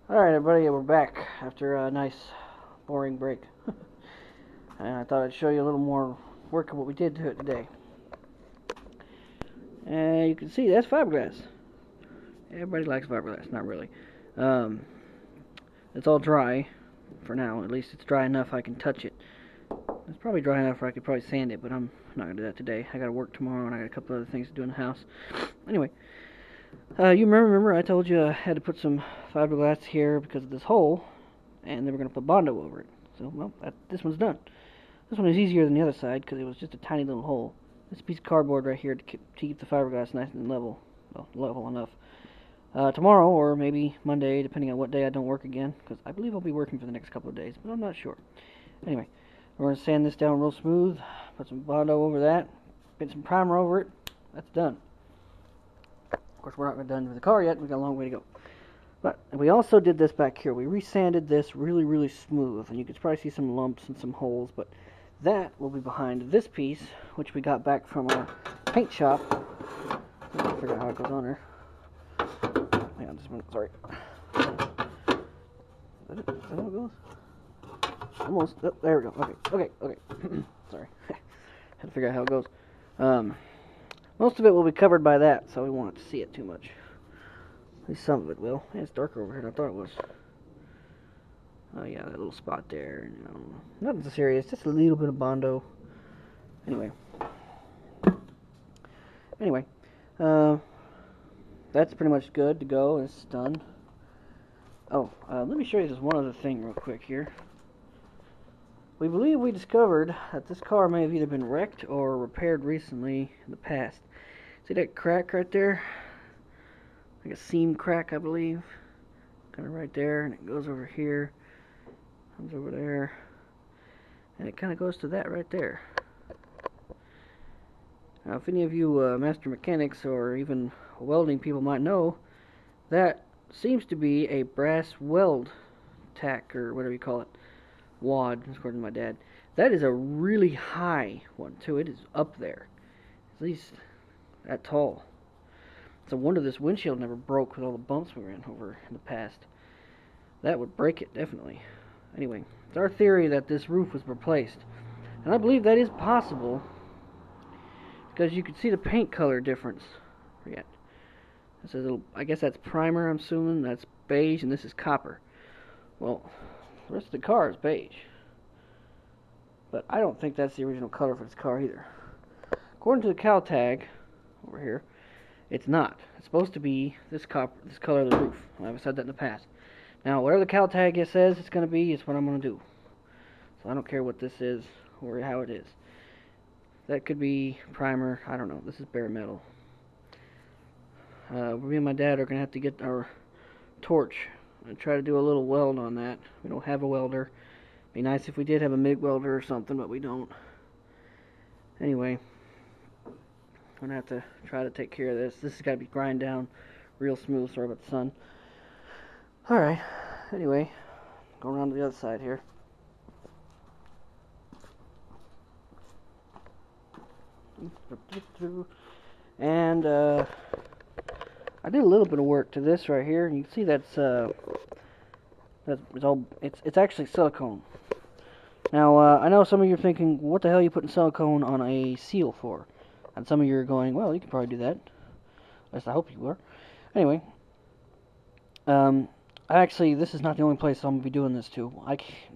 Alright everybody, we're back after a nice boring break. And I thought I'd show you a little more work of what we did to it today. And you can see that's fiberglass. Everybody likes fiberglass, not really. It's all dry for now. At least it's dry enough I can touch it. It's probably dry enough where I could probably sand it, but I'm not going to do that today. I got to work tomorrow and I got a couple other things to do in the house. Anyway. You remember I told you I had to put some fiberglass here because of this hole, and then we're going to put Bondo over it. So, well, this one's done. This one is easier than the other side because it was just a tiny little hole. This piece of cardboard right here to keep the fiberglass nice and level, well, level enough. Tomorrow, or maybe Monday, depending on what day I don't work again, because I believe I'll be working for the next couple of days, but I'm not sure. Anyway, we're going to sand this down real smooth, put some Bondo over that, get some primer over it. That's done. Of course, we're not done with the car yet. We've got a long way to go. But we also did this back here. We resanded this really, really smooth. And you could probably see some lumps and some holes. But that will be behind this piece, which we got back from our paint shop. I can't figure out how it goes on there. Hang on just a minute. Sorry. Is that how it goes? Almost. Oh, there we go. Okay. Sorry. Had to figure out how it goes. Most of it will be covered by that, so we won't have to see it too much. At least some of it will. Yeah, it's darker over here than I thought it was. Oh yeah, that little spot there. Nothing so serious, just a little bit of Bondo. Anyway, that's pretty much good to go. It's done. Oh, let me show you this one other thing real quick here. We believe we discovered that this car may have either been wrecked or repaired recently in the past. See that crack right there? Like a seam crack, I believe. Kind of right there, and it goes over here. Comes over there. And it kind of goes to that right there. Now, if any of you master mechanics or even welding people might know, that seems to be a brass weld tack, or whatever you call it. Wad, according to my dad. That is a really high one, too. It is up there. At least that tall. It's a wonder this windshield never broke with all the bumps we ran over in the past. That would break it, definitely. Anyway, it's our theory that this roof was replaced. And I believe that is possible because you can see the paint color difference. Forget. This is a little, I guess that's primer, I'm assuming. That's beige, and this is copper. Well, the rest of the car is beige. But I don't think that's the original color for this car either. According to the cow tag over here, it's not. It's supposed to be this color of the roof. I've said that in the past. Now, whatever the cow tag says it's going to be is what I'm going to do. So I don't care what this is or how it is. That could be primer. I don't know. This is bare metal. Me and my dad are going to have to get our torch and try to do a little weld on that. We don't have a welder. Be nice if we did have a MIG welder or something, but we don't. Anyway, I'm gonna have to try to take care of this. This has got to be grind down real smooth. Sorry about the sun. Alright, anyway, go around to the other side here. And I did a little bit of work to this right here, and you can see it's actually silicone. Now, I know some of you are thinking, what the hell are you putting silicone on a seal for? And some of you are going, well, you can probably do that. At least I hope you are. Anyway, actually, this is not the only place I'm going to be doing this to.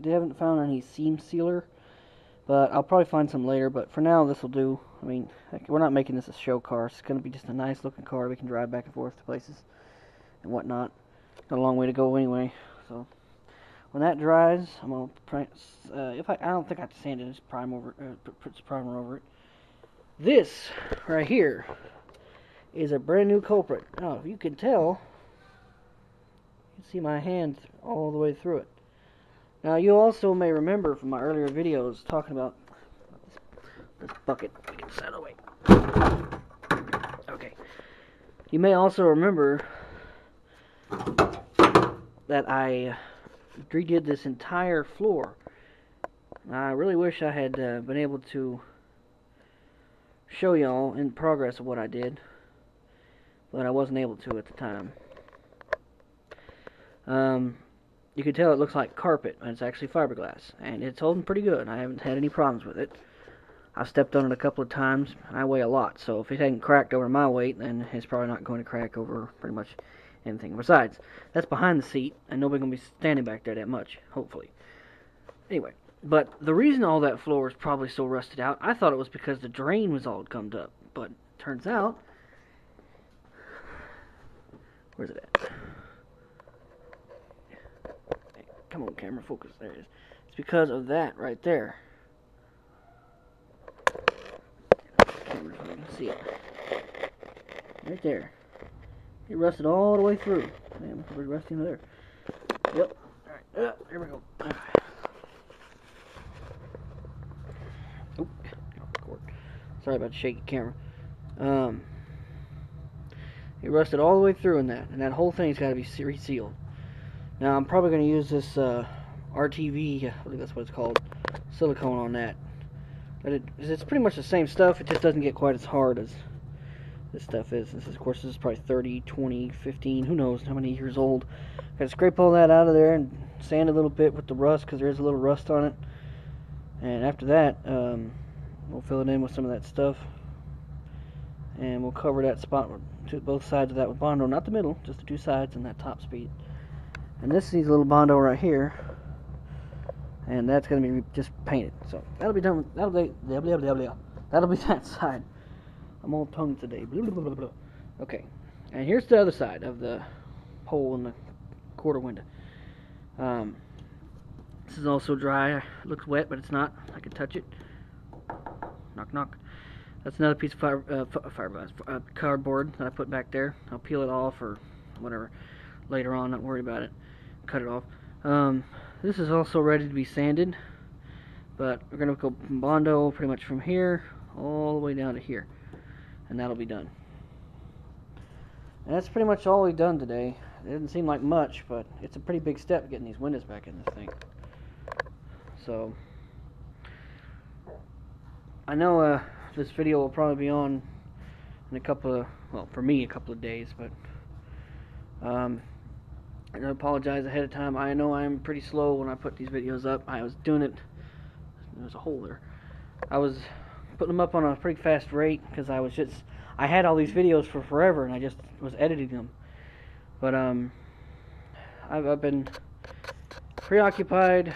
They haven't found any seam sealer, but I'll probably find some later. But for now, this will do. I mean, we're not making this a show car. It's going to be just a nice looking car. We can drive back and forth to places and whatnot. Got a long way to go anyway, so when that dries, I'm gonna I don't think I have to sand it. Just put some primer over it. This right here is a brand new culprit. Now, if you can tell, you can see my hand all the way through it. Now, you also may remember from my earlier videos talking about this bucket. I can set it away. Okay. You may also remember that I redid this entire floor. I really wish I had been able to show y'all in progress of what I did, but I wasn't able to at the time. You can tell it looks like carpet, and it's actually fiberglass, and it's holding pretty good. I haven't had any problems with it. I've stepped on it a couple of times. I weigh a lot, so if it hadn't cracked over my weight, then it's probably not going to crack over pretty much anything. Besides, that's behind the seat, and nobody's going to be standing back there that much, hopefully. Anyway, but the reason all that floor is probably so rusted out, I thought it was because the drain was all gummed up, but turns out, where's it at? Hey, come on, camera, focus. There it is. It's because of that right there. Camera, so you can see it. Right there. It rusted all the way through. Damn, it's pretty rusty in there. Yep. Alright, here we go. Oop, sorry about the shaky camera. It rusted all the way through in that, and that whole thing's got to be resealed. Now I'm probably going to use this RTV, I believe that's what it's called, silicone on that. But it's pretty much the same stuff. It just doesn't get quite as hard as this stuff is. This is, of course, this is probably 30, 20, 15, who knows how many years old. Got to scrape all that out of there and sand a little bit with the rust, because there is a little rust on it. And after that, we'll fill it in with some of that stuff, and we'll cover that spot to both sides of that with Bondo, not the middle, just the two sides and that top speed. And this needs a little Bondo right here, and that's going to be just painted. So that'll be done. That'll be that side. I'm all tongue today. Blah, blah, blah, blah. Okay, and here's the other side of the hole in the quarter window. This is also dry. It looks wet, but it's not. I can touch it. Knock, knock. That's another piece of fiberglass, cardboard that I put back there. I'll peel it off or whatever later on. Not worry about it. Cut it off. This is also ready to be sanded, but we're gonna go Bondo pretty much from here all the way down to here, and that'll be done. And that's pretty much all we've done today. It didn't seem like much, but it's a pretty big step getting these windows back in this thing. So I know this video will probably be on in a couple of, well, for me, a couple of days, but I apologize ahead of time. I know I'm pretty slow when I put these videos up. I was doing it, there's a hole there. I was putting them up on a pretty fast rate because I had all these videos for forever and I just was editing them. But I've been preoccupied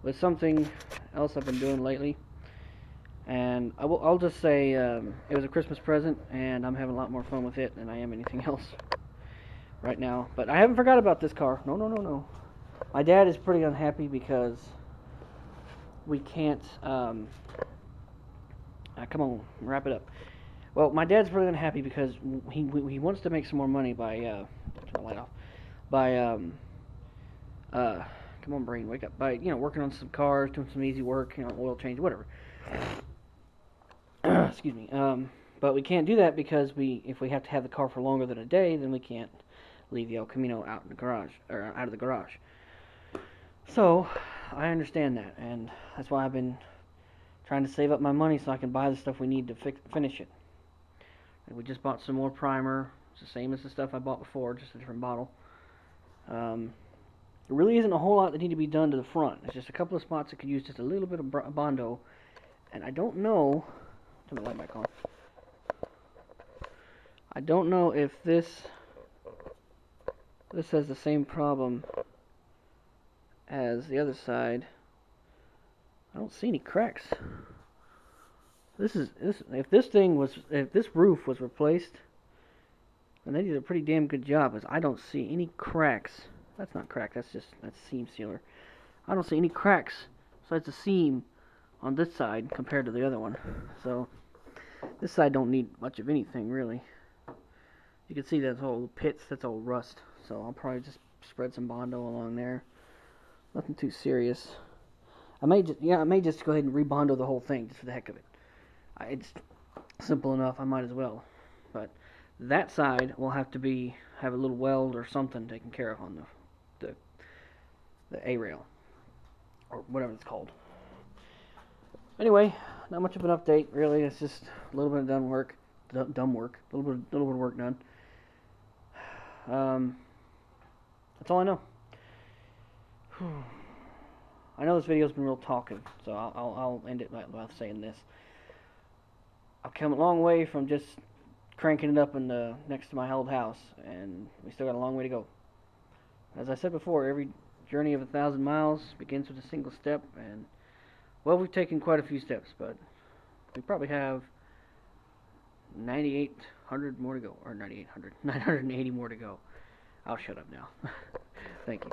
with something else I've been doing lately. And I'll just say it was a Christmas present, and I'm having a lot more fun with it than I am anything else right now. But I haven't forgot about this car. No, no, no, no. My dad is pretty unhappy because we can't... come on, wrap it up. Well, my dad's pretty unhappy because he wants to make some more money by... turn the light off. By... come on, brain, wake up. By, working on some cars, doing some easy work, oil change, whatever. Excuse me. But we can't do that because if we have to have the car for longer than a day, then we can't leave the El Camino out in the garage, or out of the garage. So I understand that, and that's why I've been trying to save up my money so I can buy the stuff we need to finish it. And we just bought some more primer. It's the same as the stuff I bought before, just a different bottle. There really isn't a whole lot that need to be done to the front. It's just a couple of spots that could use just a little bit of Bondo. And I don't know... Turn the light back on. I don't know if this has the same problem as the other side. I don't see any cracks. If this roof was replaced, then they did a pretty damn good job, because I don't see any cracks. That's not crack, that's seam sealer. I don't see any cracks besides the seam on this side compared to the other one. So this side don't need much of anything really. You can see that's all pits, that's all rust. So I'll probably just spread some Bondo along there. Nothing too serious. I may just go ahead and re-Bondo the whole thing just for the heck of it. It's simple enough, I might as well. But that side will have to have a little weld or something taken care of on the A-rail, or whatever it's called. Anyway, not much of an update really. It's just a little bit of dumb work, a little bit of work done. That's all I know. I know this video's been real talkative, so I'll end it by saying this. I've come a long way from just cranking it up in the next to my old house, and we still got a long way to go. As I said before, every journey of 1,000 miles begins with a single step, and well, we've taken quite a few steps, but we probably have 9,800 more to go, or 9,800, 980 more to go. I'll shut up now. Thank you.